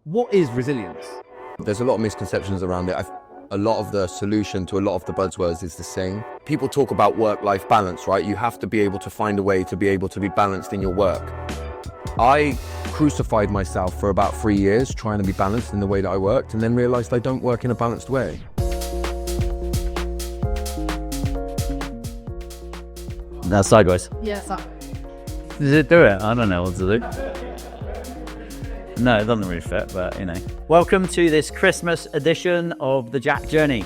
What is resilience? There's a lot of misconceptions around it. A lot of the solution to a lot of the buzzwords is the same. People talk about work-life balance, right? You have to be able to find a way to be able to be balanced in your work. I crucified myself for about 3 years trying to be balanced in the way that I worked, and then realized I don't work in a balanced way. Now sideways. Yes. Does it do it? I don't know what to do. No, it doesn't really fit, but you know. Welcome to this Christmas edition of the JAAQ Journey.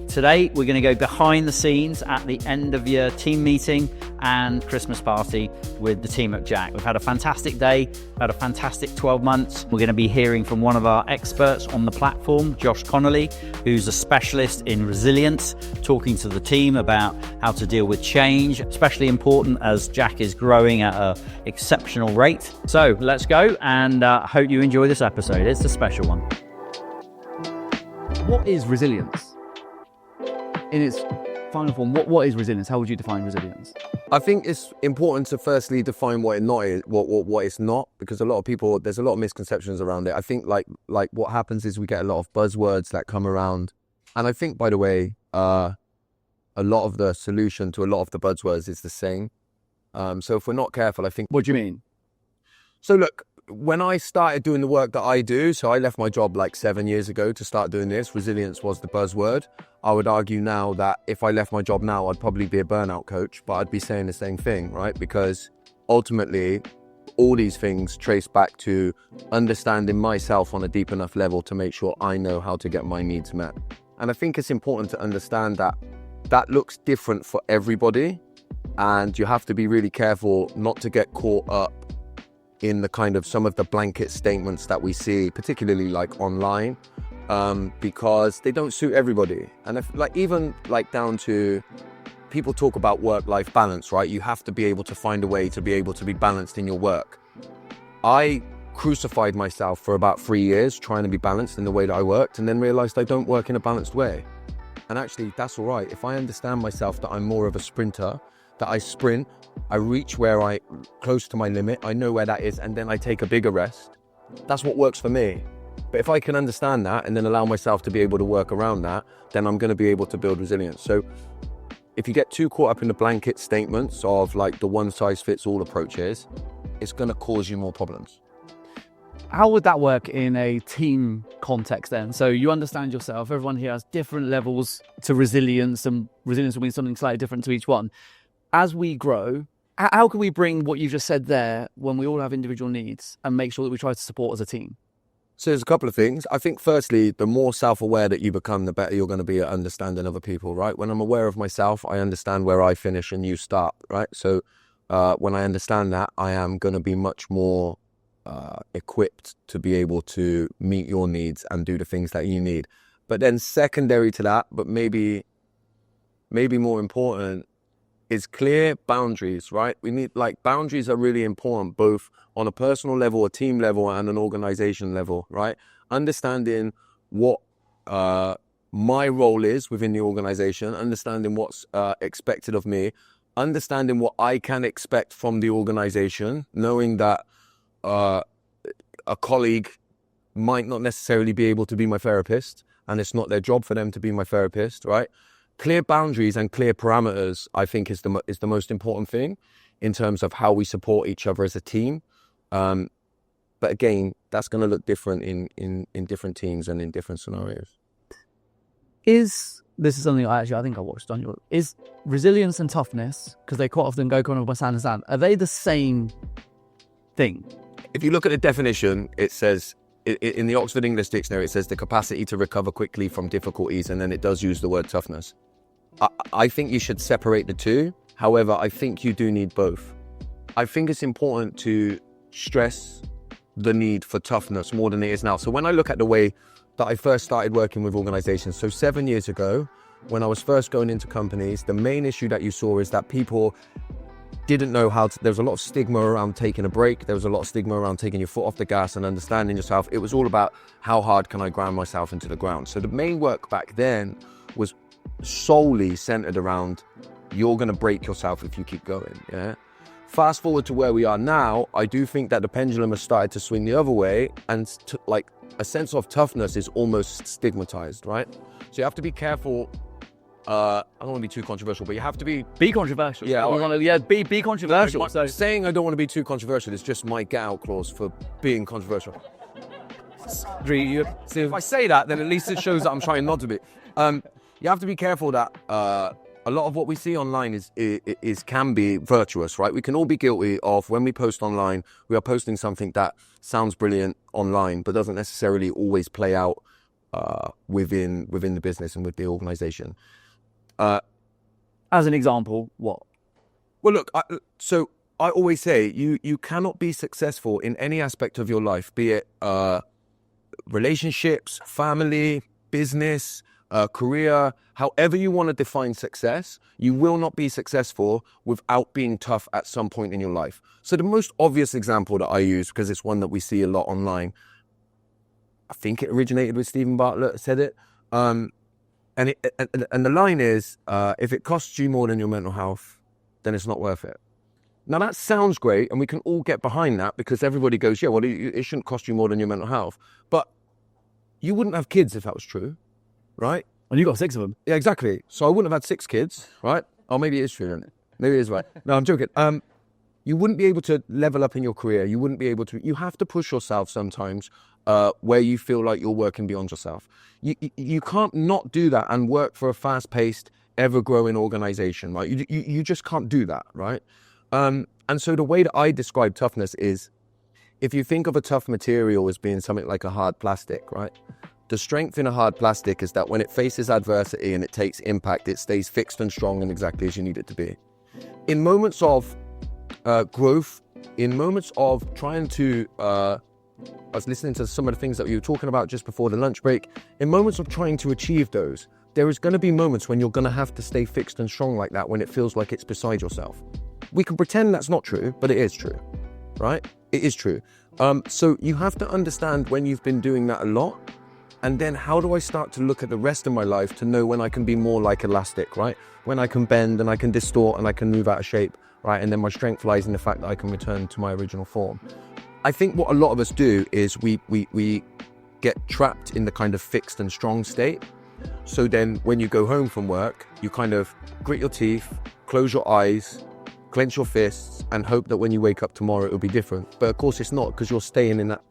Today, we're going to go behind the scenes at the end of year team meeting and Christmas party with the team at JAAQ. We've had a fantastic day, had a fantastic 12 months. We're going to be hearing from one of our experts on the platform, Josh Connolly, who's a specialist in resilience, talking to the team about how to deal with change, especially important as JAAQ is growing at an exceptional rate. So let's go, and hope you enjoy this episode. It's a special one. What is resilience? In its final form, what is resilience? How would you define resilience? I think it's important to firstly define what it's not, because there's a lot of misconceptions around it. I think like what happens is we get a lot of buzzwords that come around, and I think, by the way, a lot of the solution to a lot of the buzzwords is the same. So if we're not careful, I think. What do you mean? So look, when I started doing the work that I do, so I left my job like 7 years ago to start doing this, resilience was the buzzword. I would argue now that if I left my job now, I'd probably be a burnout coach, but I'd be saying the same thing, right? Because ultimately, all these things trace back to understanding myself on a deep enough level to make sure I know how to get my needs met. And I think it's important to understand that that looks different for everybody, and you have to be really careful not to get caught up in the kind of some of the blanket statements that we see, particularly like online, because they don't suit everybody. And if, even down to people talk about work-life balance, right? You have to be able to find a way to be able to be balanced in your work. I crucified myself for about 3 years trying to be balanced in the way that I worked, and then realized I don't work in a balanced way. And actually, that's all right. If I understand myself that I'm more of a sprinter, that I sprint, I reach close to my limit, I know where that is, and then I take a bigger rest. That's what works for me. But if I can understand that and then allow myself to be able to work around that, then I'm going to be able to build resilience. So if you get too caught up in the blanket statements of like the one-size-fits-all approaches, it's going to cause you more problems. How would that work in a team context then? So you understand yourself, everyone here has different levels to resilience, and resilience will mean something slightly different to each one. As we grow, how can we bring what you've just said there when we all have individual needs and make sure that we try to support as a team? So there's a couple of things. I think firstly, the more self-aware that you become, the better you're going to be at understanding other people, right? When I'm aware of myself, I understand where I finish and you start, right? So when I understand that, I am going to be much more equipped to be able to meet your needs and do the things that you need. But then secondary to that, but maybe more important, is clear boundaries, right? We need, boundaries are really important, both on a personal level, a team level, and an organization level, right? Understanding what my role is within the organization, understanding what's expected of me, understanding what I can expect from the organization, knowing that a colleague might not necessarily be able to be my therapist, and it's not their job for them to be my therapist, right? Clear boundaries and clear parameters, I think, is the most important thing in terms of how we support each other as a team. But again, that's going to look different in different teams and in different scenarios. This is something I think I watched on is resilience and toughness, because they quite often go hand in hand. Are they the same thing? If you look at the definition, it says, in the Oxford English Dictionary, it says the capacity to recover quickly from difficulties, and then it does use the word toughness. I think you should separate the two. However, I think you do need both. I think it's important to stress the need for toughness more than it is now. So when I look at the way that I first started working with organizations, so 7 years ago, when I was first going into companies, the main issue that you saw is that people didn't know how to, there was a lot of stigma around taking a break. There was a lot of stigma around taking your foot off the gas and understanding yourself. It was all about how hard can I grind myself into the ground. So the main work back then was solely centered around you're going to break yourself if you keep going. Yeah. Fast forward to where we are now, I do think that the pendulum has started to swing the other way, and like a sense of toughness is almost stigmatized, right? So you have to be careful. I don't want to be too controversial, but you have to be controversial. Yeah, be controversial. So saying I don't want to be too controversial is just my get out clause for being controversial. If I say that, then at least it shows that I'm trying not to be. You have to be careful that a lot of what we see online can be virtuous, right? We can all be guilty of, when we post online, we are posting something that sounds brilliant online, but doesn't necessarily always play out within the business and with the organization. As an example, what? Well, look, so I always say you cannot be successful in any aspect of your life, be it relationships, family, business, career, however you want to define success. You will not be successful without being tough at some point in your life. So the most obvious example that I use, because it's one that we see a lot online, I think it originated with Stephen Bartlett, said it. And the line is, if it costs you more than your mental health, then it's not worth it. Now that sounds great, and we can all get behind that, because everybody goes, yeah, well, it shouldn't cost you more than your mental health. But you wouldn't have kids if that was true, right? And you got 6 of them. Yeah, exactly. So I wouldn't have had 6 kids, right? Oh, maybe it is true, isn't it? Maybe it is right. No, I'm joking. You wouldn't be able to level up in your career. You wouldn't be able to. You have to push yourself sometimes where you feel like you're working beyond yourself. You can't not do that and work for a fast-paced, ever-growing organization, right? You just can't do that, right? And so the way that I describe toughness is, if you think of a tough material as being something like a hard plastic, right? The strength in a hard plastic is that when it faces adversity and it takes impact, it stays fixed and strong and exactly as you need it to be. In moments of growth, in moments of trying to, I was listening to some of the things that you were talking about just before the lunch break, in moments of trying to achieve those, there is going to be moments when you're going to have to stay fixed and strong like that, when it feels like it's beside yourself. We can pretend that's not true, but it is true, right? It is true. So you have to understand when you've been doing that a lot, and then how do I start to look at the rest of my life to know when I can be more like elastic, right? When I can bend and I can distort and I can move out of shape, right? And then my strength lies in the fact that I can return to my original form. I think what a lot of us do is we get trapped in the kind of fixed and strong state. So then when you go home from work, you kind of grit your teeth, close your eyes, clench your fists, and hope that when you wake up tomorrow it'll be different. But of course it's not, because you're staying in that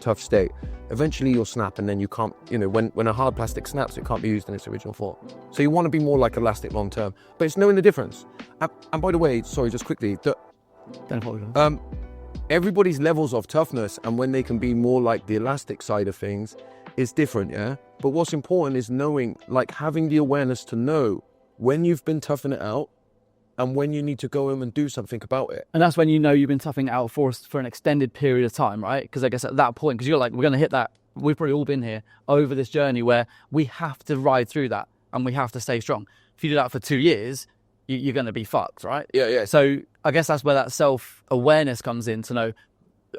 tough state. Eventually you'll snap, and then you can't, when a hard plastic snaps, it can't be used in its original form. So you want to be more like elastic long term, but it's knowing the difference. And by the way, sorry, just quickly, everybody's levels of toughness and when they can be more like the elastic side of things is different, yeah? But what's important is knowing, like having the awareness to know when you've been toughing it out and when you need to go home and do something about it. And that's when you know you've been toughing it out for an extended period of time, right? Because I guess at that point, because you're like, we're going to hit that. We've probably all been here over this journey where we have to ride through that and we have to stay strong. If you do that for 2 years, you're going to be fucked, right? Yeah. So I guess that's where that self-awareness comes in, to know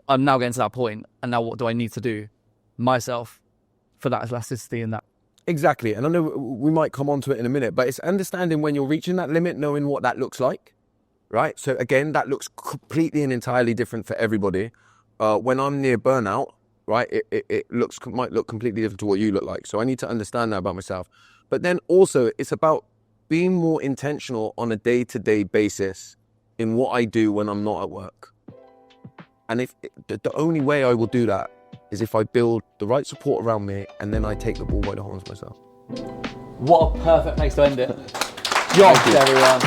I'm now getting to that point, and now what do I need to do myself for that elasticity and that. Exactly. And I know we might come on to it in a minute, but it's understanding when you're reaching that limit, knowing what that looks like, right? So again, that looks completely and entirely different for everybody. When I'm near burnout, right, it might look completely different to what you look like. So I need to understand that about myself. But then also it's about being more intentional on a day-to-day basis in what I do when I'm not at work. And if the only way I will do that is if I build the right support around me, and then I take the bull by the horns myself. What a perfect place to end it. Josh, everyone.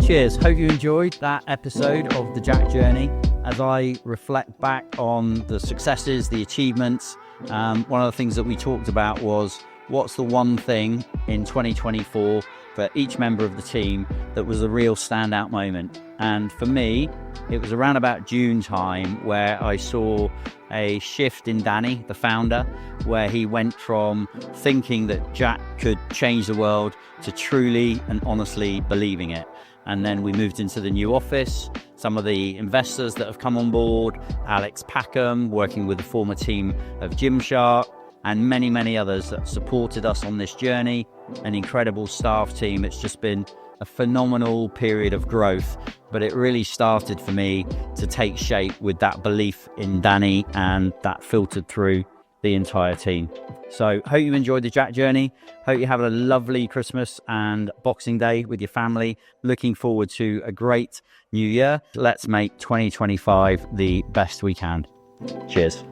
Cheers. Hope you enjoyed that episode of the JAAQ Journey. As I reflect back on the successes, the achievements, one of the things that we talked about was, what's the one thing in 2024 for each member of the team that was a real standout moment? And for me, it was around about June time where I saw a shift in Danny, the founder, where he went from thinking that JAAQ could change the world to truly and honestly believing it. And then we moved into the new office. Some of the investors that have come on board, Alex Packham, working with the former team of Gymshark, and many, many others that supported us on this journey. An incredible staff team. It's just been a phenomenal period of growth, but it really started for me to take shape with that belief in Danny, and that filtered through the entire team. So hope you enjoyed the JAAQ journey. Hope you have a lovely Christmas and Boxing Day with your family. Looking forward to a great new year. Let's make 2025 the best we can. Cheers.